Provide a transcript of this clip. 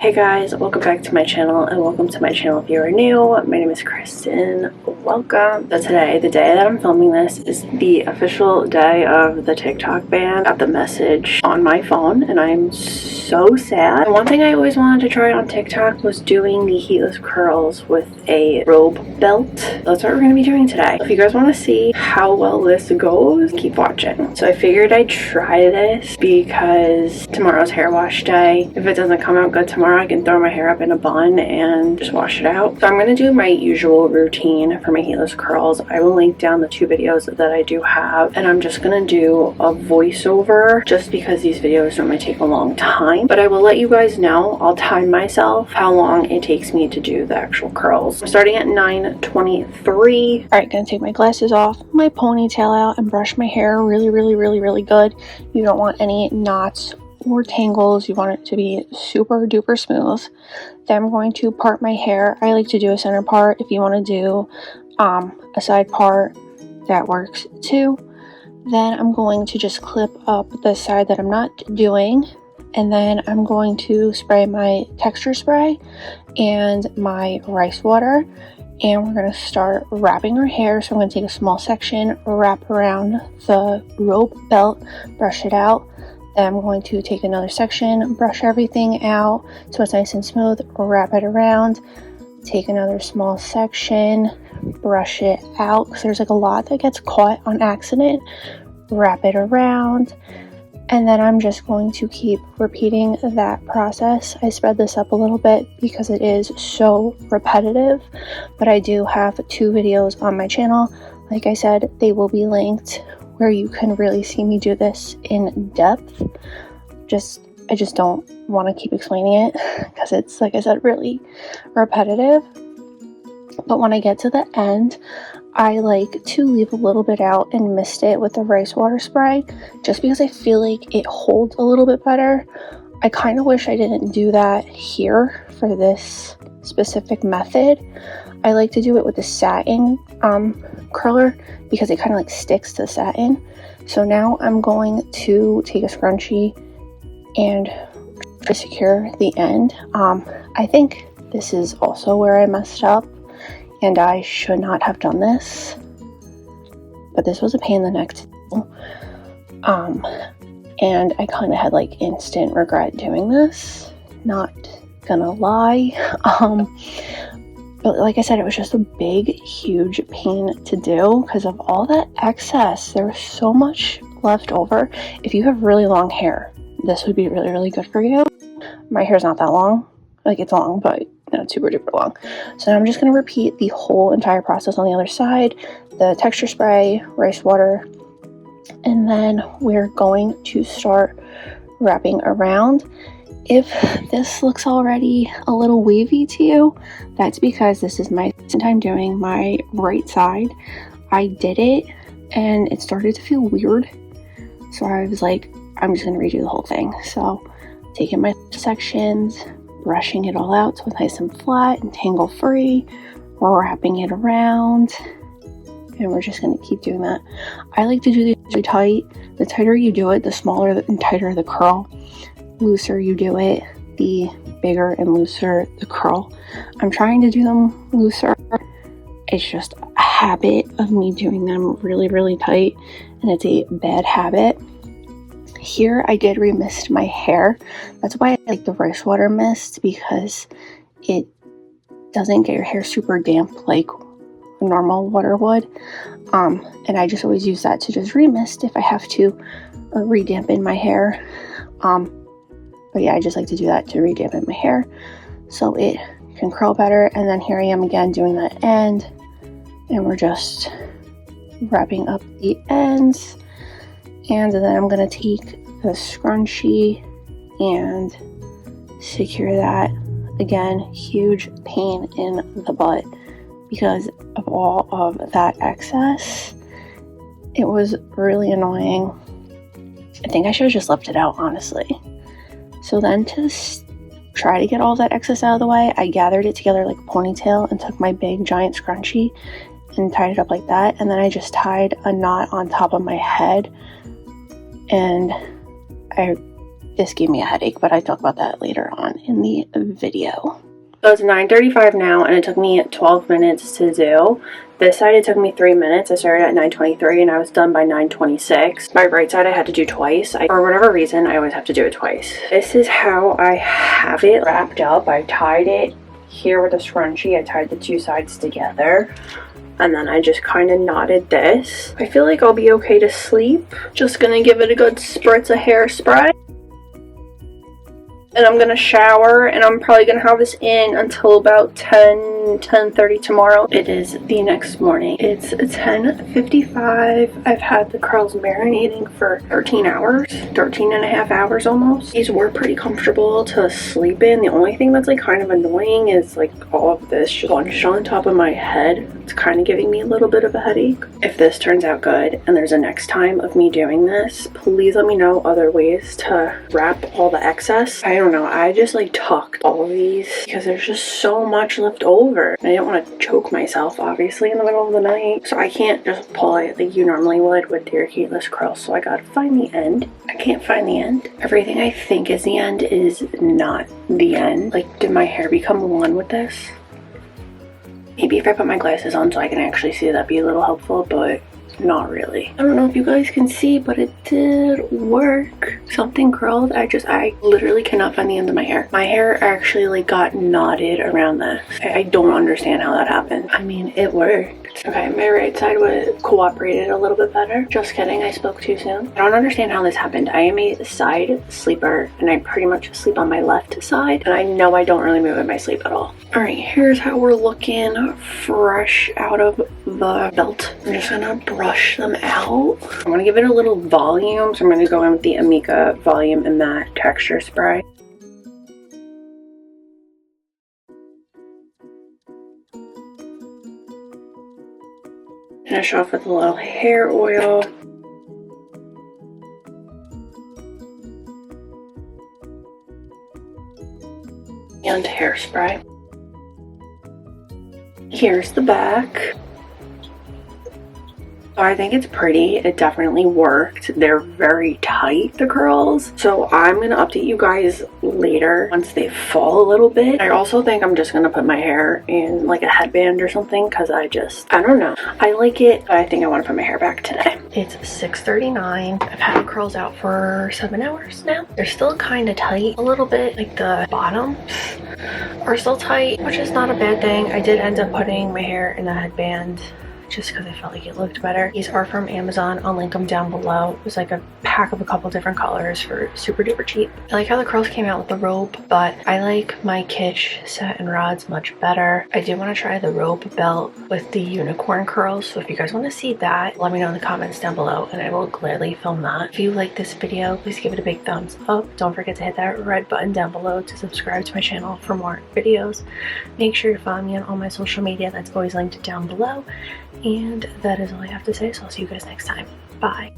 Hey guys, welcome back to my channel and welcome to my channel if you are new. My name is Kristen. Welcome. So today, the day that I'm filming this, is the official day of the TikTok ban. I got the message on my phone and I'm so sad. And one thing I always wanted to try on TikTok was doing the heatless curls with a robe belt. That's what we're going to be doing today. If you guys want to see how well this goes, keep watching. So I figured I'd try this because tomorrow's hair wash day. If it doesn't come out good tomorrow, I can throw my hair up in a bun and just wash it out. So I'm going to do my usual routine for my heatless curls. I will link down the 2 videos that I do have, and I'm just going to do a voiceover just because these videos normally take a long time. But I will let you guys know, I'll time myself how long it takes me to do the actual curls. I'm starting at 9:23. Alright, gonna take my glasses off, my ponytail out, and brush my hair really good. You don't want any knots or tangles. You want it to be super duper smooth. Then I'm going to part my hair. I like to do a center part. If you want to do a side part, that works too. Then I'm going to just clip up the side that I'm not doing, and then I'm going to spray my texture spray and my rice water, and we're going to start wrapping our hair. So I'm going to take a small section, wrap around the rope belt, brush it out. Then I'm going to take another section, brush everything out so it's nice and smooth, wrap it around, take another small section, brush it out because there's like a lot that gets caught on accident, wrap it around, and then I'm just going to keep repeating that process. I sped this up a little bit because it is so repetitive, but I do have 2 videos on my channel. Like I said, they will be linked where you can really see me do this in depth. I just don't want to keep explaining it because it's, like I said, really repetitive. But when I get to the end, I like to leave a little bit out and mist it with the rice water spray just because I feel like it holds a little bit better. I kind of wish I didn't do that here for this specific method. I like to do it with the satin curler because it kind of like sticks to the satin. So now I'm going to take a scrunchie and secure the end. I think this is also where I messed up and I should not have done this, but this was a pain in the neck to do. And I kind of had like instant regret doing this, not gonna lie. But like I said, it was just a big, huge pain to do because of all that excess. There was so much left over. If you have really long hair, this would be really good for you. My hair's not that long. Like, it's long, but not super duper long. So I'm just going to repeat the whole entire process on the other side. The texture spray, rice water, and then we're going to start wrapping around. If this looks already a little wavy to you, that's because this is my second time doing my right side. I did it and it started to feel weird. So I was like, I'm just going to redo the whole thing. So taking my sections, brushing it all out so it's nice and flat and tangle free, wrapping it around, and we're just going to keep doing that. I like to do these really tight. The tighter you do it, the smaller and tighter the curl. Looser you do it, the bigger and looser the curl. I'm trying to do them looser. It's just a habit of me doing them really tight, and it's a bad habit. Here I did remist my hair. That's why I like the rice water mist, because it doesn't get your hair super damp like normal water would. And I just always use that to just remist if I have to redampen my hair. But yeah, I just like to do that to redampen my hair so it can curl better. And then here I am again doing that end, and we're just wrapping up the ends. And then I'm going to take the scrunchie and secure that. Again, huge pain in the butt because of all of that excess. It was really annoying. I think I should have just left it out, honestly. So then to try to get all that excess out of the way, I gathered it together like a ponytail and took my big giant scrunchie and tied it up like that. And then I just tied a knot on top of my head, and I this gave me a headache, but I talk about that later on in the video. So it's 9:35 now, and it took me 12 minutes to do. This side, it took me 3 minutes. I started at 9:23, and I was done by 9:26. My right side, I had to do twice. For whatever reason, I always have to do it twice. This is how I have it wrapped up. I tied it here with a scrunchie. I tied the two sides together, and then I just kind of knotted this. I feel like I'll be okay to sleep. Just gonna give it a good spritz of hairspray. And I'm gonna shower, and I'm probably gonna have this in until about 10:30 tomorrow. It is the next morning. It's 10:55. I've had the curls marinating for 13 hours, 13 and a half hours almost. These were pretty comfortable to sleep in. The only thing that's like kind of annoying is like all of this just bunched on top of my head. It's kind of giving me a little bit of a headache. If this turns out good and there's a next time of me doing this, please let me know other ways to wrap all the excess. I don't know, I just like tucked all of these because there's just so much left over. I didn't want to choke myself obviously in the middle of the night, so I can't just pull it like you normally would with your heatless curls, so I gotta find the end. I can't find the end. Everything I think is the end is not the end. Like, did my hair become one with this? Maybe if I put my glasses on so I can actually see, that'd be a little helpful, but not really. I don't know if you guys can see, but it did work. Something curled. I literally cannot find the end of my hair. My hair actually like got knotted around this. I don't understand how that happened. I mean, it worked. Okay, my right side cooperated a little bit better. Just kidding, I spoke too soon. I don't understand how this happened. I am a side sleeper, and I pretty much sleep on my left side, and I know I don't really move in my sleep at all. Alright, here's how we're looking fresh out of the belt. I'm just gonna brush them out. I'm gonna give it a little volume, so I'm gonna go in with the Amika Volume and Matte Texture Spray. Finish off with a little hair oil. And hairspray. Here's the back. I think it's pretty. It definitely worked. They're very tight, the curls. So I'm going to update you guys later once they fall a little bit. I also think I'm just going to put my hair in like a headband or something because I don't know. I like it, but I think I want to put my hair back today. It's 6:39. I've had the curls out for 7 hours now. They're still kind of tight a little bit. Like the bottoms are still tight, which is not a bad thing. I did end up putting my hair in a headband just because I felt like it looked better. These are from Amazon. I'll link them down below. It was like a pack of a couple different colors for super duper cheap. I like how the curls came out with the Robe, but I like my Kitsch satin rods much better. I do want to try the Robe belt with the unicorn curls, so if you guys want to see that, let me know in the comments down below and I will gladly film that. If you like this video, please give it a big thumbs up. Don't forget to hit that red button down below to subscribe to my channel for more videos. Make sure to follow me on all my social media. That's always linked down below. And that is all I have to say, so I'll see you guys next time. Bye.